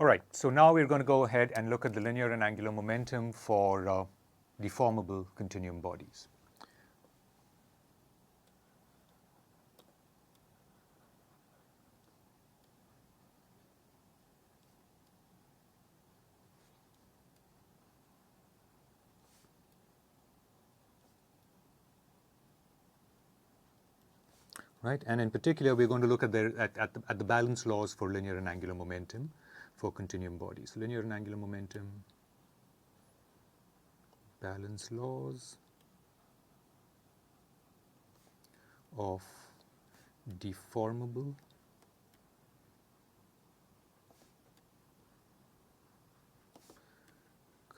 All right, so now we're going to go ahead and look at the linear and angular momentum for deformable continuum bodies. Right, and in particular, we're going to look at the balance laws for linear and angular momentum for continuum bodies. Linear and angular momentum, balance laws of deformable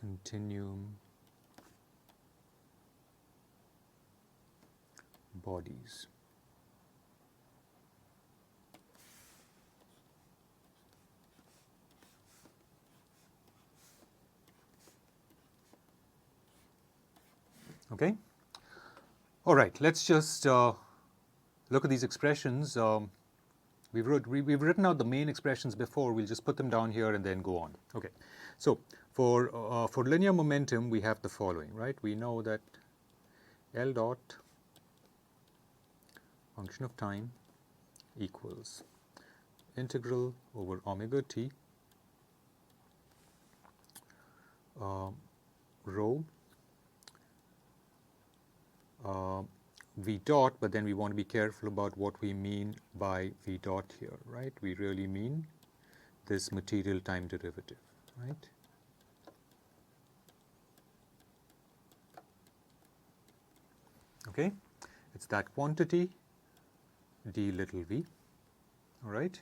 continuum bodies. Okay. All right. Let's just look at these expressions. We've written out the main expressions before. We'll just put them down here and then go on. Okay. So for linear momentum, we have the following, right? We know that L dot function of time equals integral over omega t rho v dot, but then we want to be careful about what we mean by v dot here, right? We really mean this material time derivative, right? Okay, it's that quantity d little v, all right?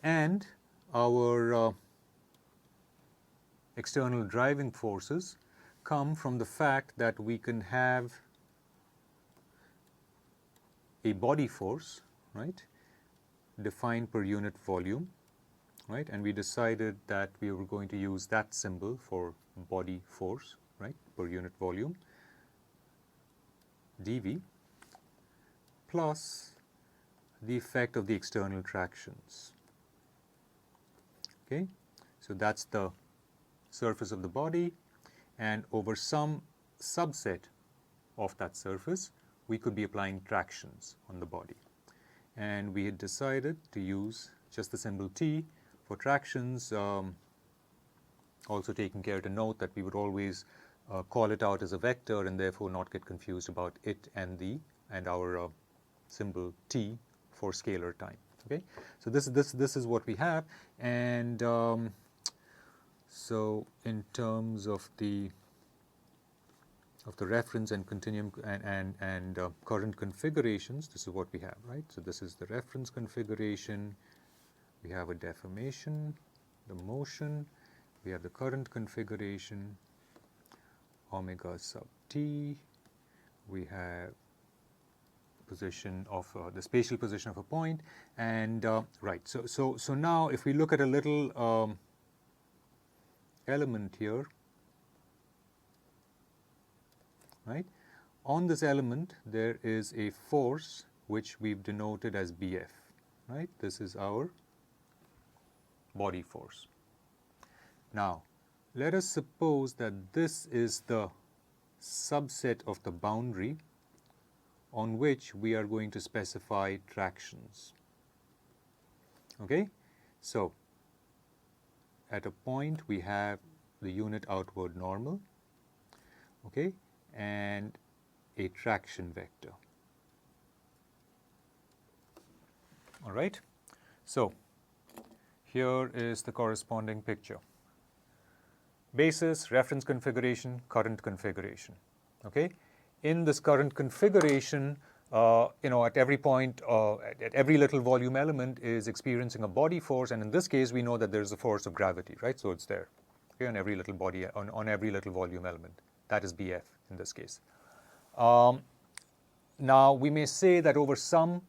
And our external driving forces come from the fact that we can have a body force, right, defined per unit volume, right, and we decided that we were going to use that symbol for body force, right, per unit volume, dV, plus the effect of the external tractions. Okay, so that's the surface of the body, and over some subset of that surface, we could be applying tractions on the body. And we had decided to use just the symbol T for tractions, also taking care to note that we would always call it out as a vector and therefore not get confused about it and our symbol T for scalar time. Okay, so this is what we have, and so in terms of the reference and continuum and current configurations, this is what we have, right? So this is the reference configuration. We have a deformation, the motion. We have the current configuration, omega sub t. We have position of the spatial position of a point, and right. So now, if we look at a little element here. Right? On this element, there is a force which we've denoted as Bf. Right? This is our body force. Now, let us suppose that this is the subset of the boundary on which we are going to specify tractions. Okay? So, at a point we have the unit outward normal. Okay? And a traction vector. All right, so here is the corresponding picture. Basis, reference configuration, current configuration. Okay, in this current configuration, at every point, at every little volume element is experiencing a body force, and in this case, we know that there is a force of gravity, right? So it's there, okay, on every little body, on every little volume element. That is Bf in this case. Now, we may say that over some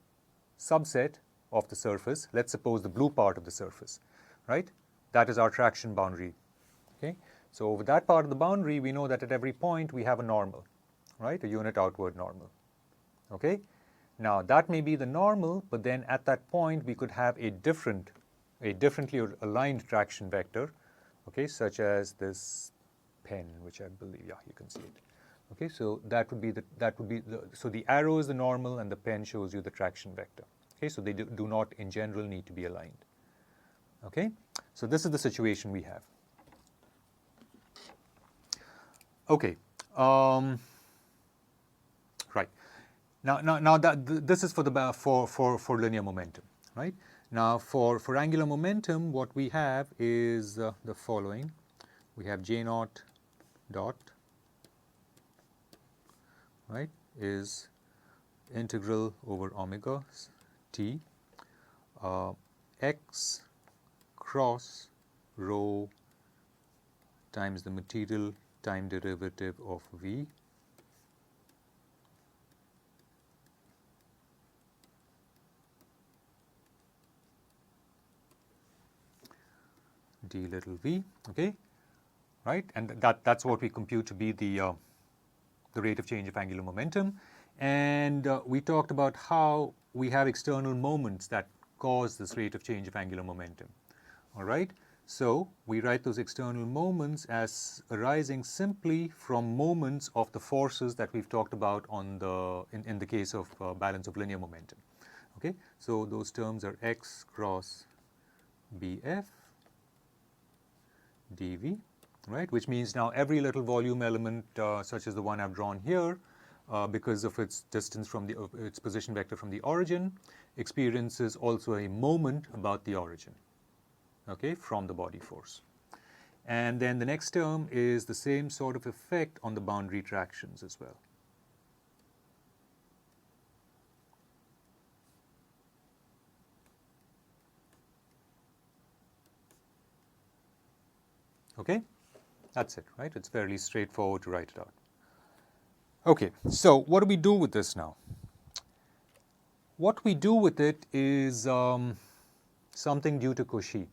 subset of the surface, let's suppose the blue part of the surface, right? That is our traction boundary. Okay? So over that part of the boundary, we know that at every point we have a normal, right? A unit outward normal. Okay? Now, that may be the normal, but then at that point we could have a different a differently aligned traction vector, okay, such as this pen, which I believe, yeah, you can see it. Okay, so that would be so the arrow is the normal and the pen shows you the traction vector. Okay, so they do not in general need to be aligned. Okay, so this is the situation we have. Okay, right. Now that this is for the for linear momentum, right? Now for angular momentum, what we have is the following. We have J naught dot, right, is integral over omega t x cross rho times the material time derivative of v d little v, okay, right, and that's what we compute to be the rate of change of angular momentum. And we talked about how we have external moments that cause this rate of change of angular momentum. All right, so we write those external moments as arising simply from moments of the forces that we've talked about on in the case of balance of linear momentum. Okay, so those terms are x cross bf dv, right, which means now every little volume element such as the one I've drawn here, because of its distance from its position vector from the origin, experiences also a moment about the origin, okay, from the body force. And then the next term is the same sort of effect on the boundary tractions as well. Okay, that's it, right? It's fairly straightforward to write it out. Okay, so what do we do with this now? What we do with it is something due to Cauchy.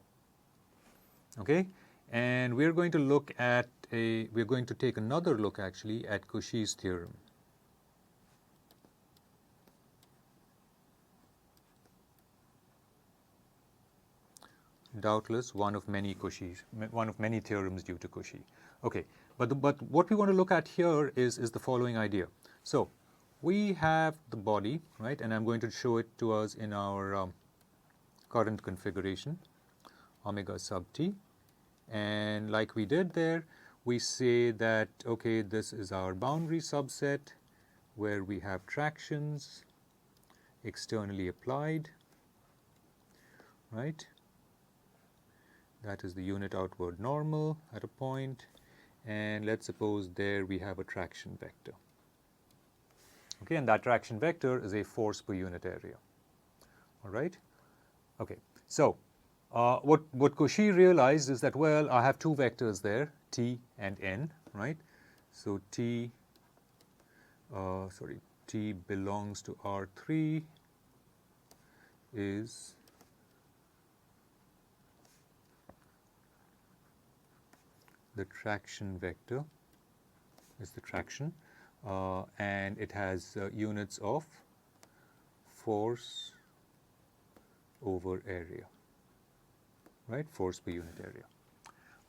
Okay, and we're going to look at we're going to take another look actually at Cauchy's theorem. Doubtless one of many theorems due to Cauchy. Okay, but what we want to look at here is the following idea. So we have the body, right, and I'm going to show it to us in our current configuration, omega sub t, and like we did there, we say that, okay, this is our boundary subset where we have tractions externally applied, right? That is the unit outward normal at a point, and let's suppose there we have a traction vector. Okay, and that traction vector is a force per unit area. All right. Okay. So what Cauchy realized is that, well, I have two vectors there, t and n, right? So t belongs to R3 is the traction vector, is the traction, and it has units of force over area, right? Force per unit area.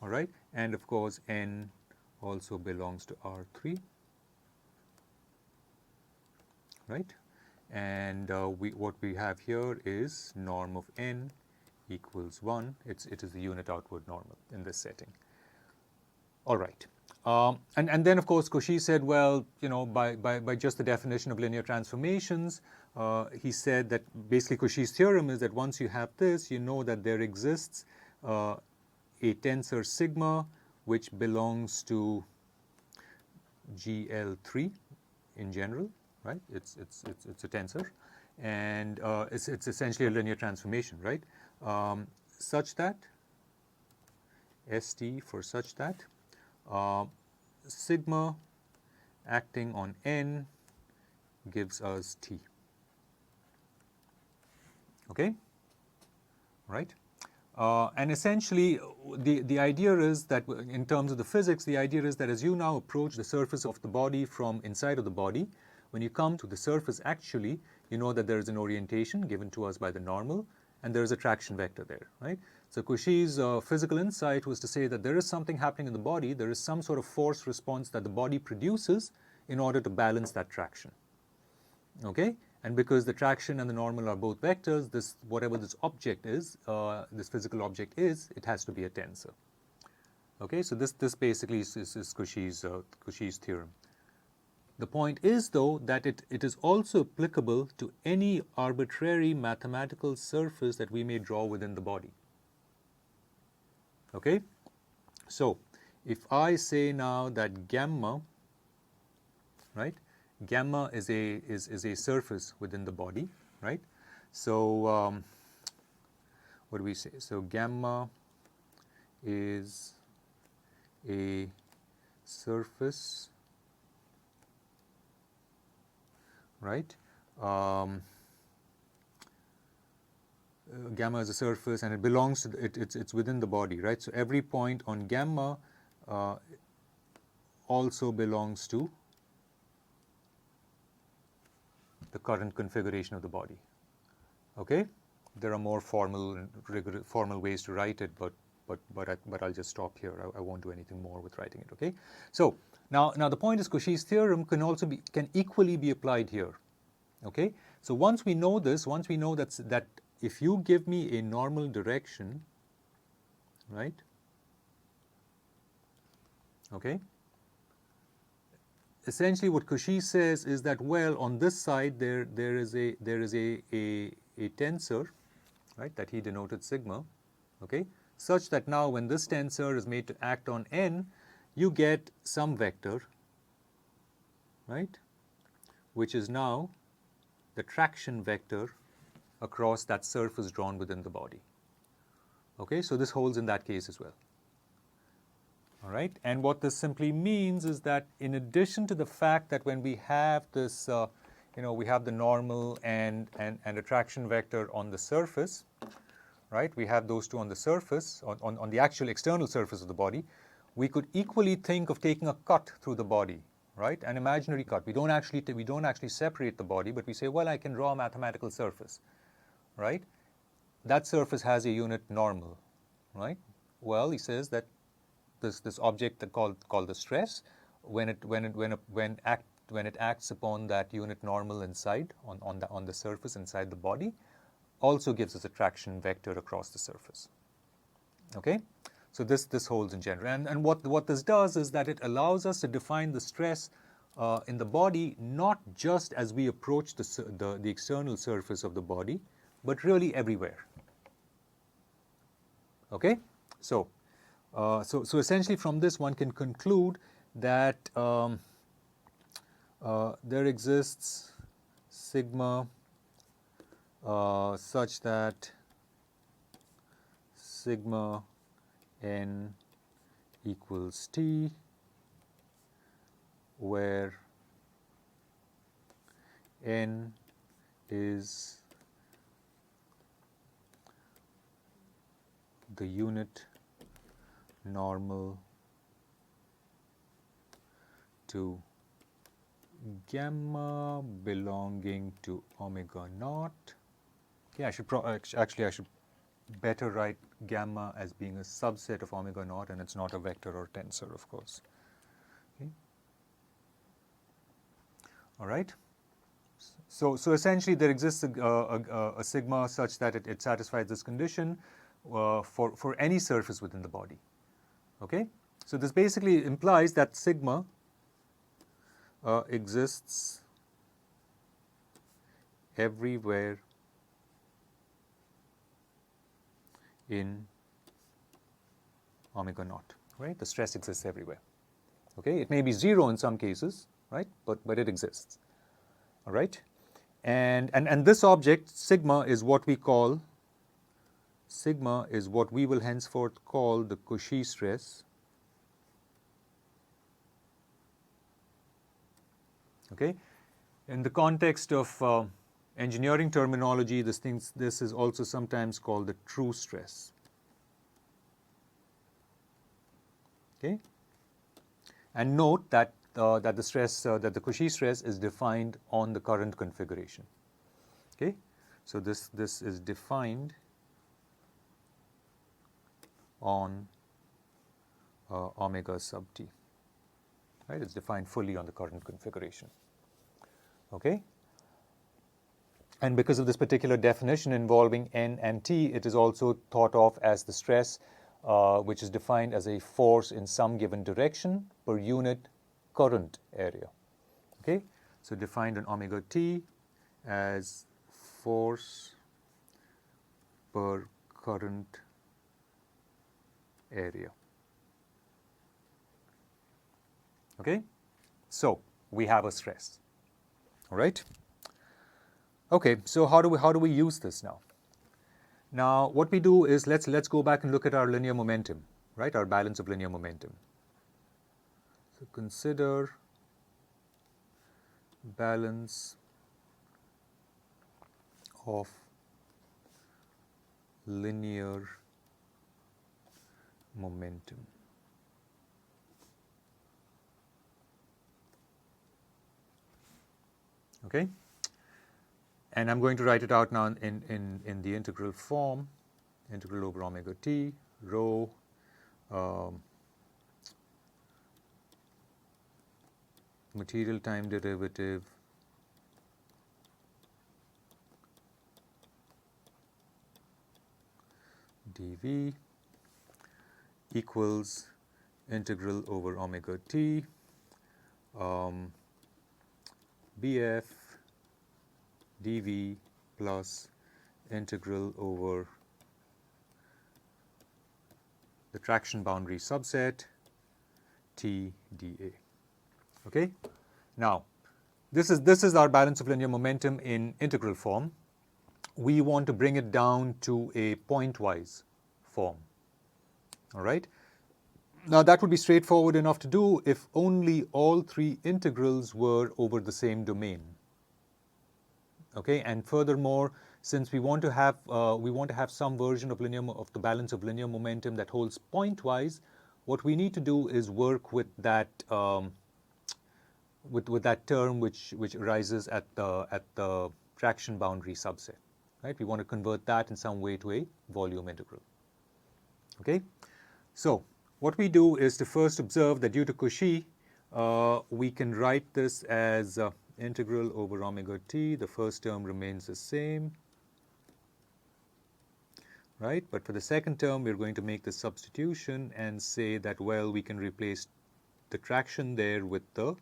All right, and of course n also belongs to R3, right? And what we have here is norm of n equals 1. It is the unit outward normal in this setting. All right. And then, of course, Cauchy said, well, you know, by just the definition of linear transformations, he said that basically Cauchy's theorem is that once you have this, you know that there exists a tensor sigma which belongs to GL3 in general, right? It's a tensor, and it's essentially a linear transformation, right? Such that ST for such that sigma acting on n gives us t. Okay, right? And essentially, the idea is that in terms of the physics, the idea is that as you now approach the surface of the body from inside of the body, when you come to the surface actually, you know that there is an orientation given to us by the normal, and there is a traction vector there, right? So Cauchy's physical insight was to say that there is something happening in the body, there is some sort of force response that the body produces in order to balance that traction. Okay? And because the traction and the normal are both vectors, this whatever this object is, this physical object is, it has to be a tensor. Okay, so this basically is Cauchy's theorem. The point is, though, that it is also applicable to any arbitrary mathematical surface that we may draw within the body. Okay, so if I say now that gamma, right? Gamma is a surface within the body, right? So what do we say? So gamma is a surface, right? Gamma is a surface, and it belongs to it's within the body, right? So every point on gamma also belongs to the current configuration of the body. Okay, there are more formal ways to write it, but I'll just stop here. I won't do anything more with writing it. Okay, so now the point is Cauchy's theorem can equally be applied here. Okay, so once we know this, once we know that if you give me a normal direction, right? Okay. Essentially, what Cauchy says is that, well, on this side there is a tensor, right, that he denoted sigma, okay, such that now when this tensor is made to act on n, you get some vector, right, which is now the traction vector across that surface drawn within the body. Okay, so this holds in that case as well. All right, and what this simply means is that in addition to the fact that when we have this, we have the normal and a traction vector on the surface, right? We have those two on the surface, on the actual external surface of the body. We could equally think of taking a cut through the body, right? An imaginary cut. We don't actually separate the body, but we say, well, I can draw a mathematical surface, right? That surface has a unit normal, right? Well, he says that this object called the stress, when it acts upon that unit normal inside on the surface inside the body, also gives us a traction vector across the surface. Okay, so this holds in general, and what this does is that it allows us to define the stress in the body not just as we approach the external surface of the body, but really everywhere. Okay, so essentially from this one can conclude that there exists sigma such that sigma n equals T, where n is the unit normal to gamma belonging to omega naught. Okay, I should better write gamma as being a subset of omega naught, and it's not a vector or tensor, of course. Okay. All right. So essentially there exists a sigma such that it satisfies this condition for any surface within the body. Okay, so this basically implies that sigma exists everywhere in omega naught, right? The stress exists everywhere. Okay, it may be zero in some cases, right? But it exists. All right, and this object sigma is what we will henceforth call the Cauchy stress. Okay, in the context of engineering terminology, this is also sometimes called the true stress. Okay, and note that that the stress, that the Cauchy stress is defined on the current configuration. Okay, so this is defined on omega sub t. Right? It's defined fully on the current configuration. Okay? And because of this particular definition involving n and t, it is also thought of as the stress, which is defined as a force in some given direction per unit current area. Okay? So defined on omega t as force per current area. Okay? So we have a stress. All right? Okay, so how do we use this now? Now, what we do is let's go back and look at our linear momentum, right? Our balance of linear momentum. So consider balance of linear momentum. Okay? And I'm going to write it out now in the integral form, integral over omega t, rho, material time derivative dv equals integral over omega t, bf dv plus integral over the traction boundary subset T dA. Okay? Now, this is our balance of linear momentum in integral form. We want to bring it down to a pointwise form. All right? Now, that would be straightforward enough to do if only all three integrals were over the same domain. Okay, and furthermore, since we want to have some version of the balance of linear momentum that holds pointwise, what we need to do is work with that with that term which arises at the traction boundary subset. Right? We want to convert that in some way to a volume integral. Okay, so what we do is to first observe that due to Cauchy, we can write this as integral over omega t. The first term remains the same, right? But for the second term, we're going to make the substitution and say that, well, we can replace the traction there with the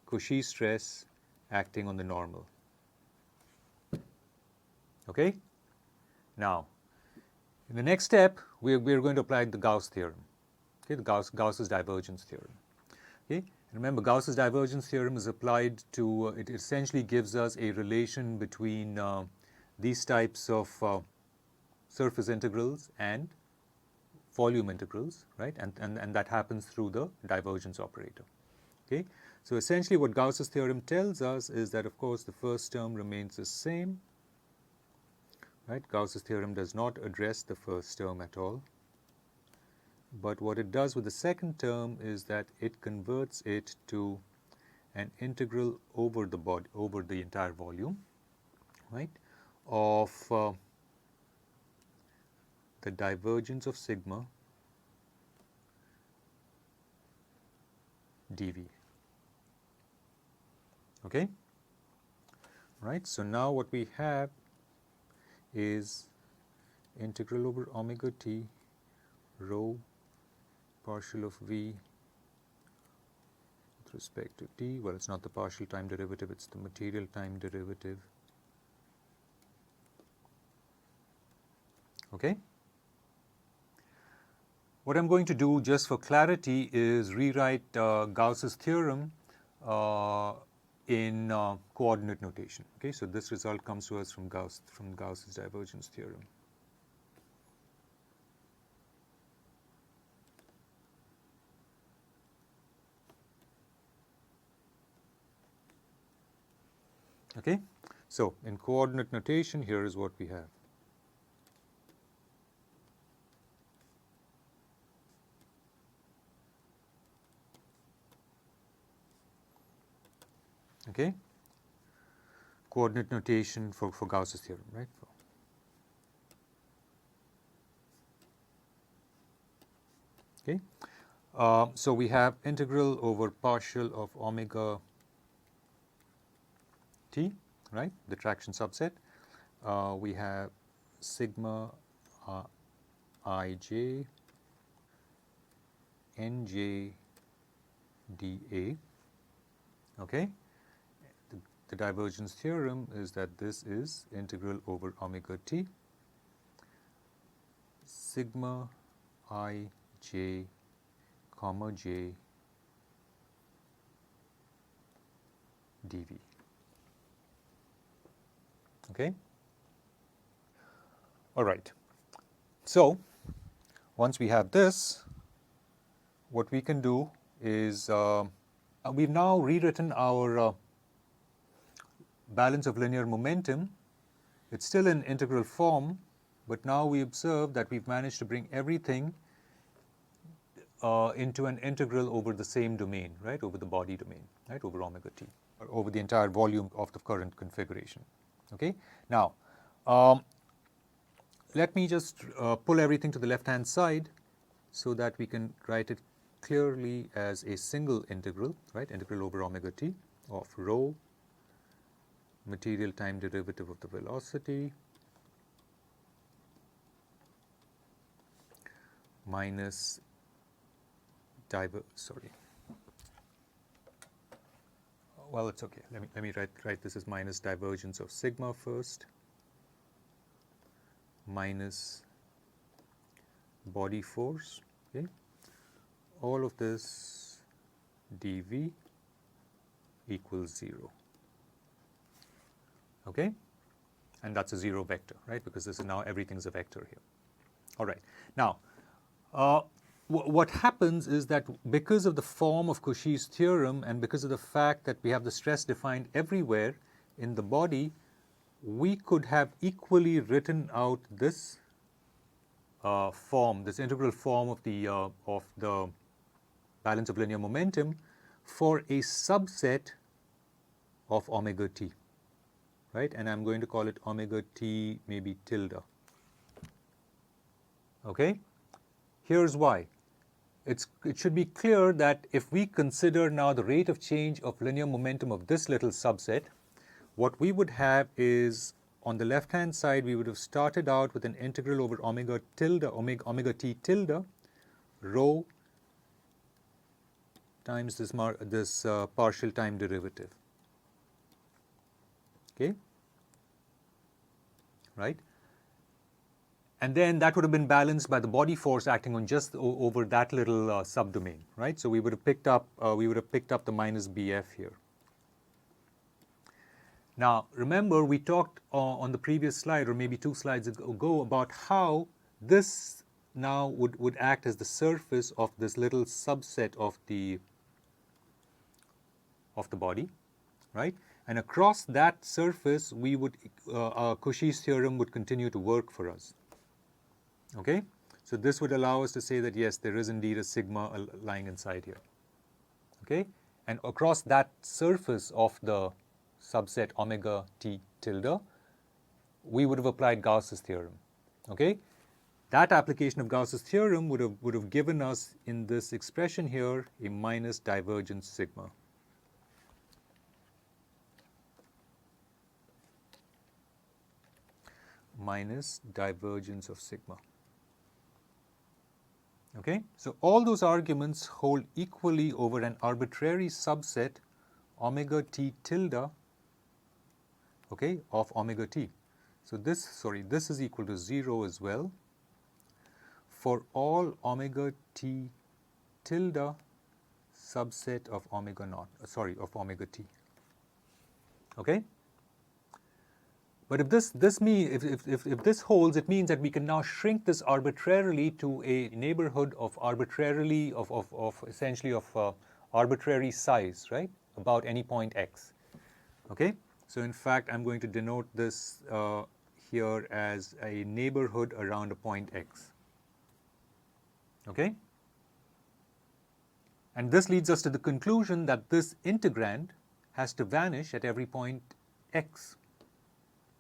Cauchy stress acting on the normal. Okay? Now, in the next step, we're going to apply the Gauss theorem, okay, the Gauss's divergence theorem. Okay? Remember, Gauss's divergence theorem is applied to, it essentially gives us a relation between these types of surface integrals and volume integrals, right? And that happens through the divergence operator. Okay? So essentially what Gauss's theorem tells us is that, of course, the first term remains the same, right? Gauss's theorem does not address the first term at all. But what it does with the second term is that it converts it to an integral over the entire volume, right, of the divergence of sigma dV. Okay? Right? So now what we have is integral over omega t rho partial of v with respect to t. Well, it's not the partial time derivative, it's the material time derivative. Okay? What I'm going to do, just for clarity, is rewrite Gauss's theorem in coordinate notation. Okay, so this result comes to us from Gauss's divergence theorem. Okay, so in coordinate notation, here is what we have. Okay, coordinate notation for Gauss's theorem, right? Okay, so we have integral over partial of omega t, right? The traction subset. We have sigma ij nj dA. Okay, the divergence theorem is that this is integral over omega t sigma I j comma j dV. Okay. All right. So once we have this, what we can do is we've now rewritten our balance of linear momentum. It's still in integral form, but now we observe that we've managed to bring everything into an integral over the same domain, right, over the body domain, right, over omega t, or over the entire volume of the current configuration. Okay. Now, let me just pull everything to the left-hand side so that we can write it clearly as a single integral, right, integral over omega t of rho material time derivative of the velocity minus well, it's okay. Let me write this as minus divergence of sigma first, minus body force, okay, all of this dV equals 0. Okay, and that's a 0 vector, right, because this is now everything's a vector here. All right. Now, what happens is that because of the form of Cauchy's theorem and because of the fact that we have the stress defined everywhere in the body, we could have equally written out this form, this integral form of the balance of linear momentum for a subset of omega t, right? And I'm going to call it omega t maybe tilde. Okay? Here's why. It should be clear that if we consider now the rate of change of linear momentum of this little subset, what we would have is on the left-hand side, we would have started out with an integral over omega t tilde, rho times this partial time derivative. Okay, right? And then that would have been balanced by the body force acting on just over that little subdomain, right? So we would have picked up the minus BF here. Now, remember, we talked on the previous slide, or maybe 2 slides ago, about how this now would act as the surface of this little subset of the body, right? And across that surface, we would Cauchy's theorem would continue to work for us. Okay, so this would allow us to say that yes, there is indeed a sigma lying inside here. Okay, and across that surface of the subset omega t tilde, we would have applied Gauss's theorem. Okay, that application of Gauss's theorem would have given us in this expression here a minus divergence sigma. Minus divergence of sigma. Okay, so all those arguments hold equally over an arbitrary subset omega t tilde, okay, of omega t. So this is equal to 0 as well for all omega t tilde subset of omega naught, of omega t. Okay? But if this holds, it means that we can now shrink this arbitrarily to a neighborhood of essentially arbitrary size, right? About any point x. Okay? So in fact, I'm going to denote this here as a neighborhood around a point x. Okay? And this leads us to the conclusion that this integrand has to vanish at every point x.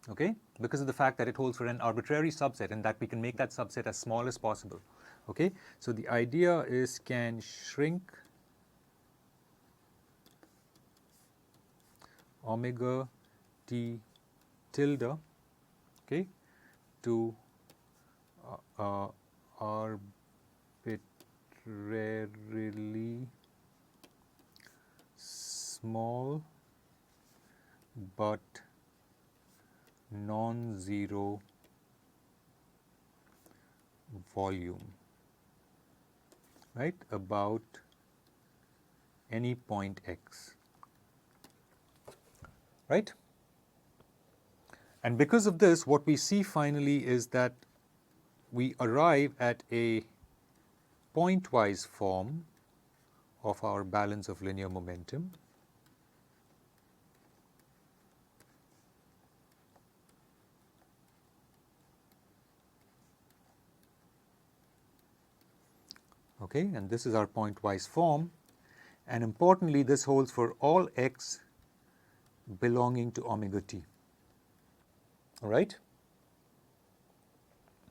Okay, because of the fact that it holds for an arbitrary subset and that we can make that subset as small as possible. Okay, so the idea is can shrink omega t tilde, okay, to arbitrarily small but non-zero volume, right, about any point x, right? And because of this, what we see finally is that we arrive at a pointwise form of our balance of linear momentum, okay, and this is our pointwise form, and importantly this holds for all x belonging to omega t, all right,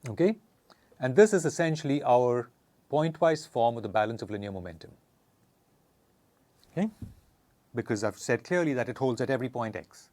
okay, and this is essentially our pointwise form of the balance of linear momentum, okay, because I've said clearly that it holds at every point x.